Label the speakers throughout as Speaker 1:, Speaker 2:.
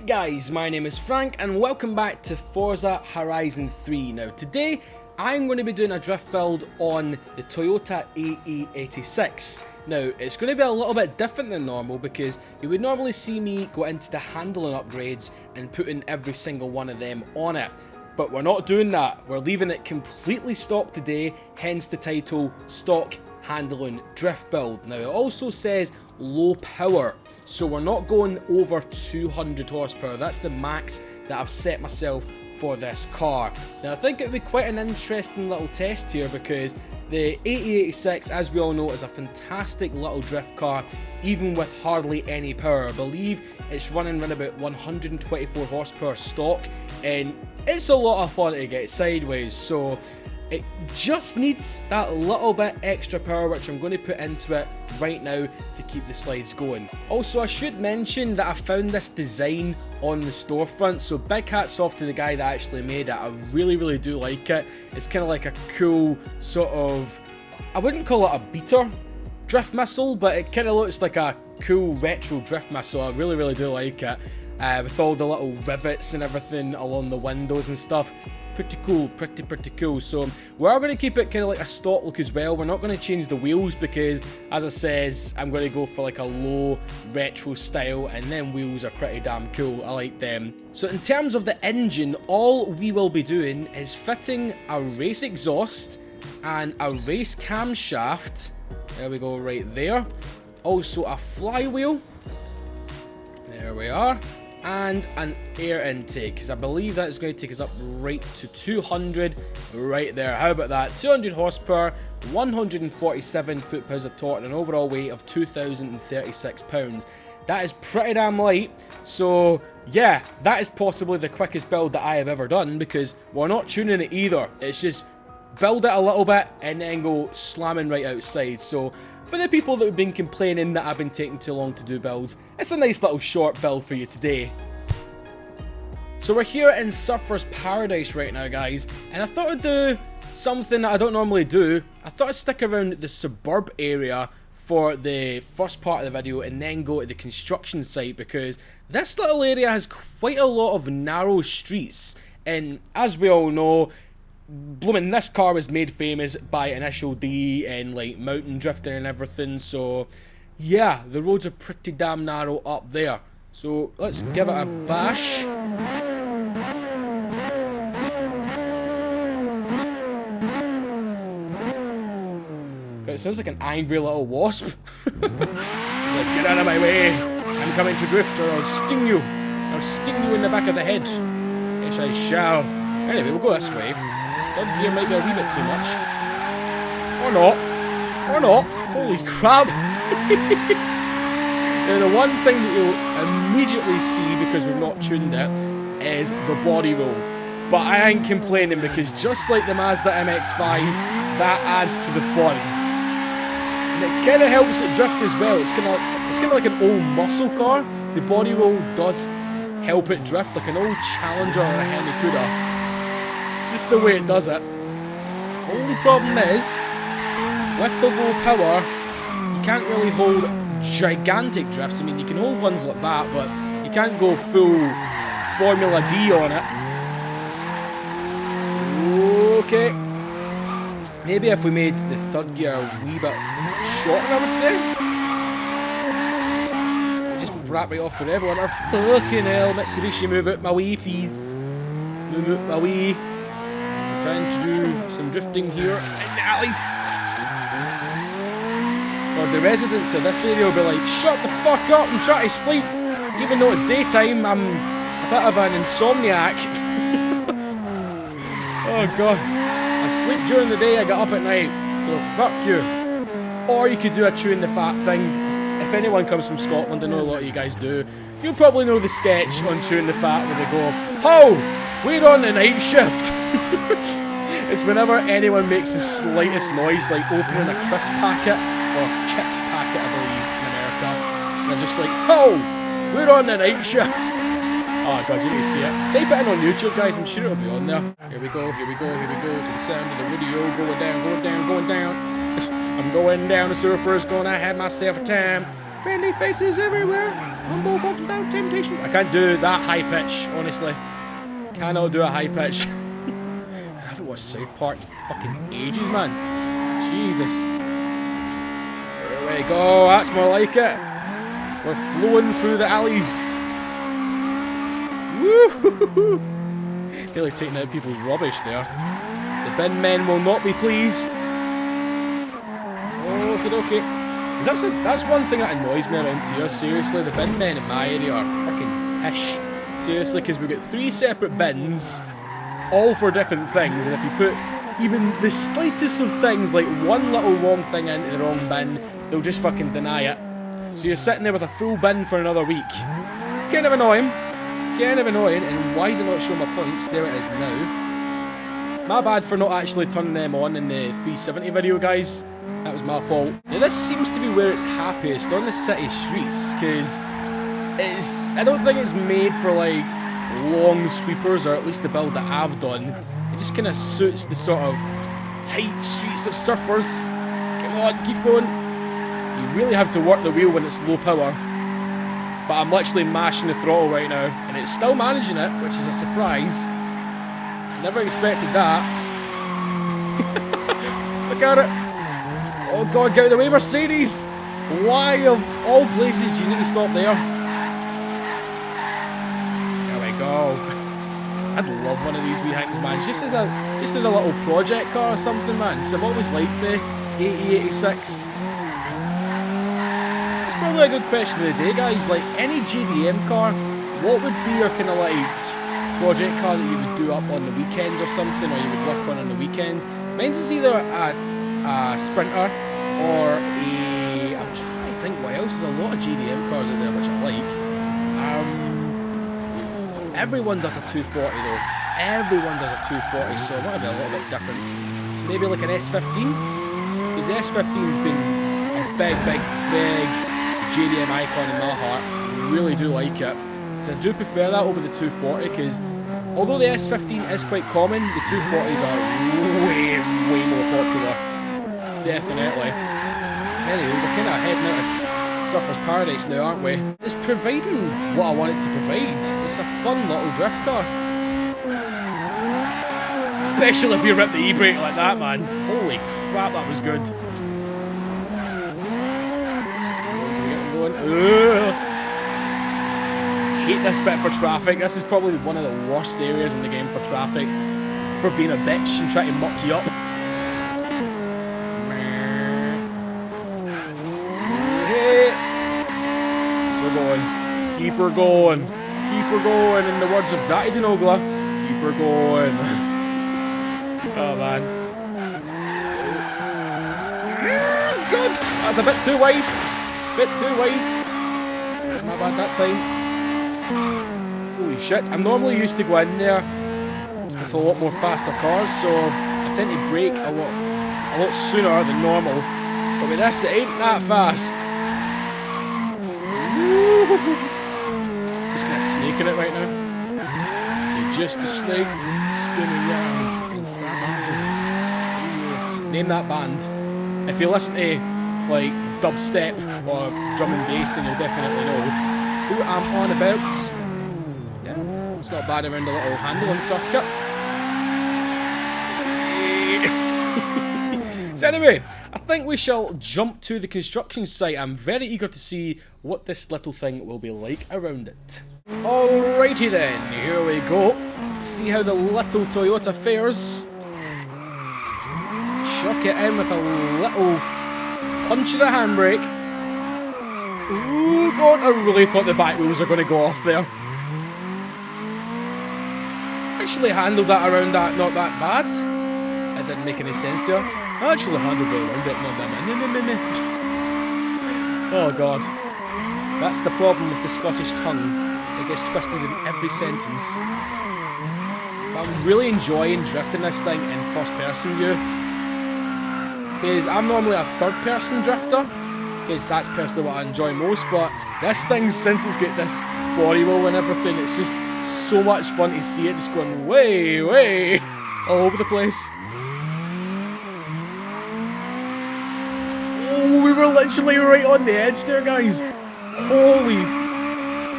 Speaker 1: guys, my name is Frank and welcome back to Forza Horizon 3. Now today I'm going to be doing a drift build on the Toyota AE86. Now it's going to be a little bit different than normal because you would normally see me go into the handling upgrades and putting every single one of them on it. But we're not doing that, we're leaving it completely stock today, hence the title Stock Handling Drift Build. Now it also says low power, so we're not going over 200 horsepower. That's the max that I've set myself for this car. Now I think it would be quite an interesting little test here because the AE86, as we all know, is a fantastic little drift car even with hardly any power. I believe it's running around about 124 horsepower stock and it's a lot of fun to get sideways, so it just needs that little bit extra power, which I'm going to put into it right now to keep the slides going. Also, I should mention that I found this design on the storefront, so big hats off to the guy that actually made it. I really do like it. It's kind of like a cool sort of, I wouldn't call it a beater drift missile, but it kind of looks like a cool retro drift missile. I really do like it, with all the little rivets and everything along the windows and stuff. Pretty cool, pretty cool. So we are going to keep it kind of like a stock look as well. We're not going to change the wheels because, as I says, I'm going to go for like a low retro style, and then wheels are pretty damn cool. I like them. So in terms of the engine, all we will be doing is fitting a race exhaust and a race camshaft. There we go, right there. Also a flywheel. There we are. And an air intake, because I believe that is going to take us up right to 200 right there. How about that? 200 horsepower, 147 foot-pounds of torque, and an overall weight of 2,036 pounds. That is pretty damn light. So yeah, that is possibly the quickest build that I have ever done because we're not tuning it either. It's just build it a little bit and then go slamming right outside. So for the people that have been complaining that I've been taking too long to do builds, it's a nice little short build for you today. So we're here in Surfer's Paradise right now, guys, and I thought I'd do something that I don't normally do. I thought I'd stick around the Suburb area for the first part of the video and then go to the construction site because this little area has quite a lot of narrow streets, and as we all know, blooming this car was made famous by Initial D and like mountain drifting and everything, so yeah, the roads are pretty damn narrow up there. So let's give it a bash. God, it sounds like an angry little wasp. It's like, get out of my way, I'm coming to drift or I'll sting you. I'll sting you in the back of the head. Yes I shall. Anyway, we'll go this way. Third gear might be a wee bit too much. Or not. Or not. Holy crap. Now the one thing that you'll immediately see because we've not tuned it is the body roll. But I ain't complaining because just like the Mazda MX-5, that adds to the fun. And it kind of helps it drift as well. It's kind of like an old muscle car. The body roll does help it drift like an old Challenger or a Hemi Cuda. It's just the way it does it. Only problem is, with the low power, you can't really hold gigantic drifts. I mean, you can hold ones like that, but you can't go full Formula D on it. Okay. Maybe if we made the third gear a wee bit shorter, I would say. Just wrap right off the rev limiter. Fucking hell, Mitsubishi, move out my way, please. Move out my way. Trying to do some drifting here in the alleys. Or the residents of this area will be like, shut the fuck up and try to sleep. Even though it's daytime, I'm a bit of an insomniac. Oh god. I sleep during the day, I get up at night. So fuck you. Or you could do a chewing the fat thing. If anyone comes from Scotland, I know a lot of you guys do, you'll probably know the sketch on chewing the fat where they go, "Ho! We're on the night shift." It's whenever anyone makes the slightest noise, like opening a crisp packet, or chips packet I believe in America, and they're just like, "Oh, we're on the night shift." Oh god, you need to see it. Type it in on YouTube, guys, I'm sure it'll be on there. Here we go, to the sound of the video, going down. I'm going down, the surfer's gonna have myself a time. Friendly faces everywhere. Humble folks without temptation. I can't do that high pitch, honestly. Cannot do a high pitch. I haven't watched South Park in fucking ages, man. Jesus. There we go. That's more like it. We're flowing through the alleys. Woo! Nearly taking out people's rubbish there. The bin men will not be pleased. Okie dokie. That's one thing that annoys me around here, seriously. The bin men in my area are fucking pish. Seriously, because we've got 3 separate bins, all for different things, and if you put even the slightest of things, like one little wrong thing into the wrong bin, they'll just fucking deny it. So you're sitting there with a full bin for another week. Kind of annoying. Kind of annoying, and why is it not showing my points? There it is now. My bad for not actually turning them on in the 370 video, guys. That was my fault. Now this seems to be where it's happiest, on the city streets, because I don't think it's made for like long sweepers, or at least the build that I've done. It just kind of suits the sort of tight streets of surfers. Come on, keep going. You really have to work the wheel when it's low power. But I'm literally mashing the throttle right now, and it's still managing it, which is a surprise. Never expected that. Look at it. Oh god, get out of the way, Mercedes! Why of all places do you need to stop there? There we go. I'd love one of these wee things, man. Just as a little project car or something, man. Because I've always liked the AE86. It's probably a good question of the day, guys. Like, any JDM car, what would be your kind of like project car that you would do up on the weekends or something, or you would work on the weekends? Mine's is either a Sprinter or I'm trying to think what else. There's a lot of JDM cars out there which I like. Everyone does a 240 though. Everyone does a 240, so I want to be a little bit different. So maybe like an S15, because the S15's been a big JDM icon in my heart. I really do like it. So I do prefer that over the 240, because although the S15 is quite common, the 240s are way more popular. Definitely. Anyway, we're kind of heading out of Surfer's Paradise now, aren't we? It's providing what I want it to provide. It's a fun little drift car. Especially if you rip the e-brake like that, man. Holy crap, that was good. Hate this bit for traffic. This is probably one of the worst areas in the game for traffic. For being a bitch and trying to muck you up. We're going. Keep her going. Keep her going. In the words of Daddy Dinogla. Keep her going. Oh man. Good! That's a bit too wide. Bit too wide. My bad that time. Holy shit. I'm normally used to go in there with a lot more faster cars, so I tend to brake a lot sooner than normal. But with this, it ain't that fast. Just kind of snaking it right now. You're just a snake spinning around in front of you. Name that band. If you listen to like dubstep or drum and bass, then you'll definitely know who I'm on about. Yeah, it's not bad around a little handling circuit. So anyway, I think we shall jump to the construction site. I'm very eager to see what this little thing will be like around it. Alrighty then, here we go. See how the little Toyota fares. Chuck it in with a little punch of the handbrake. Ooh, God, I really thought the back wheels are going to go off there. Actually handled that around that, not that bad. That didn't make any sense there. I actually handled it around it, not that bad. Oh God. That's the problem with the Scottish tongue. It gets twisted in every sentence. But I'm really enjoying drifting this thing in first person view. Because I'm normally a third person drifter. Because that's personally what I enjoy most. But this thing, since it's got this body roll and everything, it's just so much fun to see it just going way all over the place. Oh, we were literally right on the edge there, guys. Holy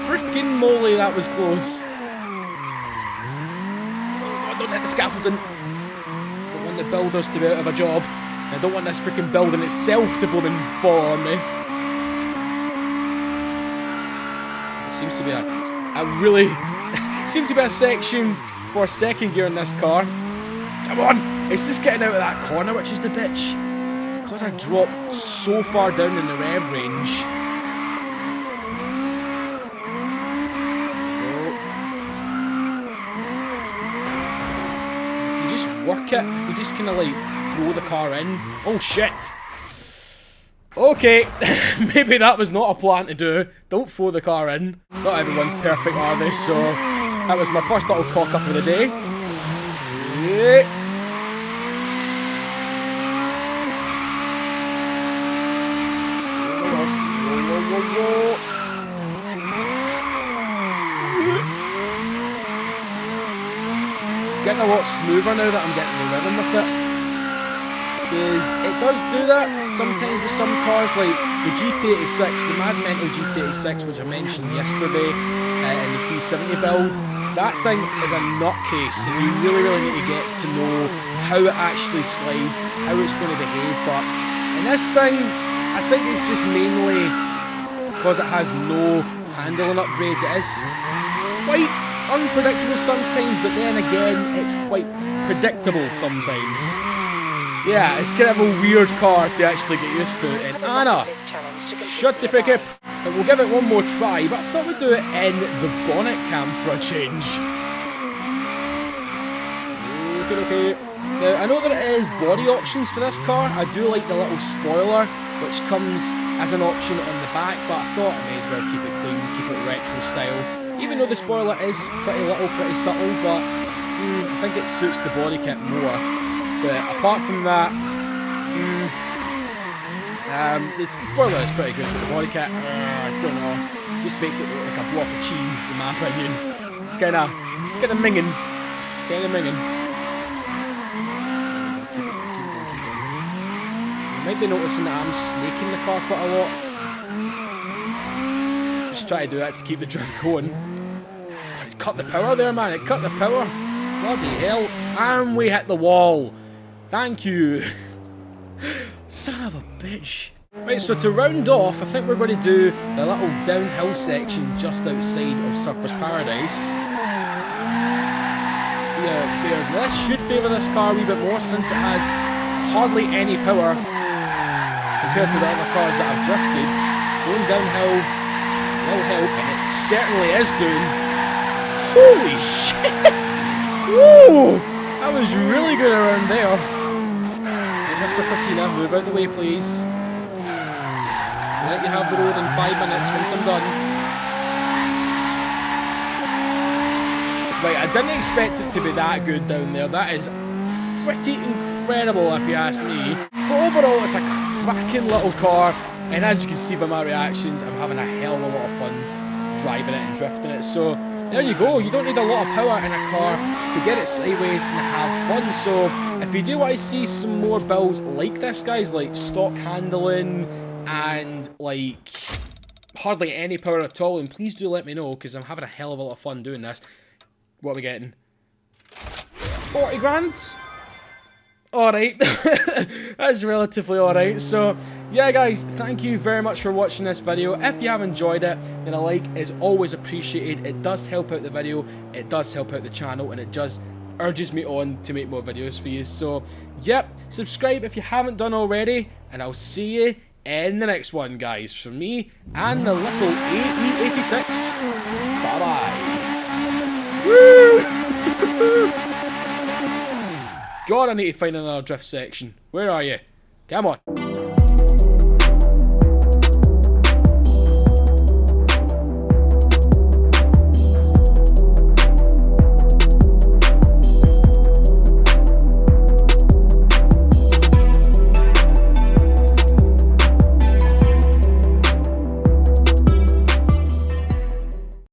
Speaker 1: freaking moly, that was close. Oh, don't hit the scaffolding. Don't want the builders to be out of a job. I don't want this freaking building itself to blooming fall on me. It seems to be a really seems to be a section for second gear in this car. Come on! It's just getting out of that corner, which is the bitch. Because I dropped so far down in the rev range. If you just work it, if you just kind of like throw the car in. Oh shit! Okay, maybe that was not a plan to do. Don't throw the car in. Not everyone's perfect, are they? So that was my first little cock up of the day. Yeah. It's getting a lot smoother now that I'm getting the rhythm with it. Because it does do that sometimes with some cars, like the GT86, the Mad Mental GT86, which I mentioned yesterday in the 370 build. That thing is a nutcase, and you really need to get to know how it actually slides, how it's going to behave. But in this thing, I think it's just mainly because it has no handling upgrades. It is quite unpredictable sometimes, but then again, it's quite predictable sometimes. Yeah, it's kind of a weird car to actually get used to. And Anna, shut the frick up. But we'll give it one more try, but I thought we'd do it in the bonnet cam for a change. Okay. Now, I know there is body options for this car. I do like the little spoiler, which comes as an option on the back, but I thought I may as well keep it clean, keep it retro style. Even though the spoiler is pretty little, pretty subtle, but I think it suits the body kit more. But apart from that, the spoiler is pretty good, but the body kit, I don't know, just makes it look like a block of cheese in my opinion. It's kind of minging, You might be noticing that I'm snaking the car quite a lot. Just try to do that to keep the drift going. God, it cut the power there, man, it cut the power. Bloody hell, and we hit the wall. Thank you. Son of a bitch. Right, so to round off, I think we're going to do the little downhill section just outside of Surfer's Paradise. See how it fares. Now this should favour this car a wee bit more since it has hardly any power compared to the other cars that I've drifted. Going downhill will help, and it certainly is doing. Holy shit! Woo! That was really good around there. Mr. Patina, move out the way, please. I'll let you have the road in 5 minutes once I'm done. Right, I didn't expect it to be that good down there. That is pretty incredible if you ask me. But overall, it's a cracking little car. And as you can see by my reactions, I'm having a hell of a lot of fun driving it and drifting it. So there you go. You don't need a lot of power in a car to get it sideways and have fun. So if you do want to see some more builds like this, guys, like stock handling and like hardly any power at all, and please do let me know because I'm having a hell of a lot of fun doing this. What are we getting? 40 grand? Alright. That's relatively alright. So yeah, guys, thank you very much for watching this video. If you have enjoyed it, then a like is always appreciated. It does help out the video, it does help out the channel, and it just urges me on to make more videos for you. So yep, subscribe if you haven't done already, and I'll see you in the next one, guys. From me and the little AE86. Bye bye. Woo! God, I need to find another drift section. Where are you? Come on.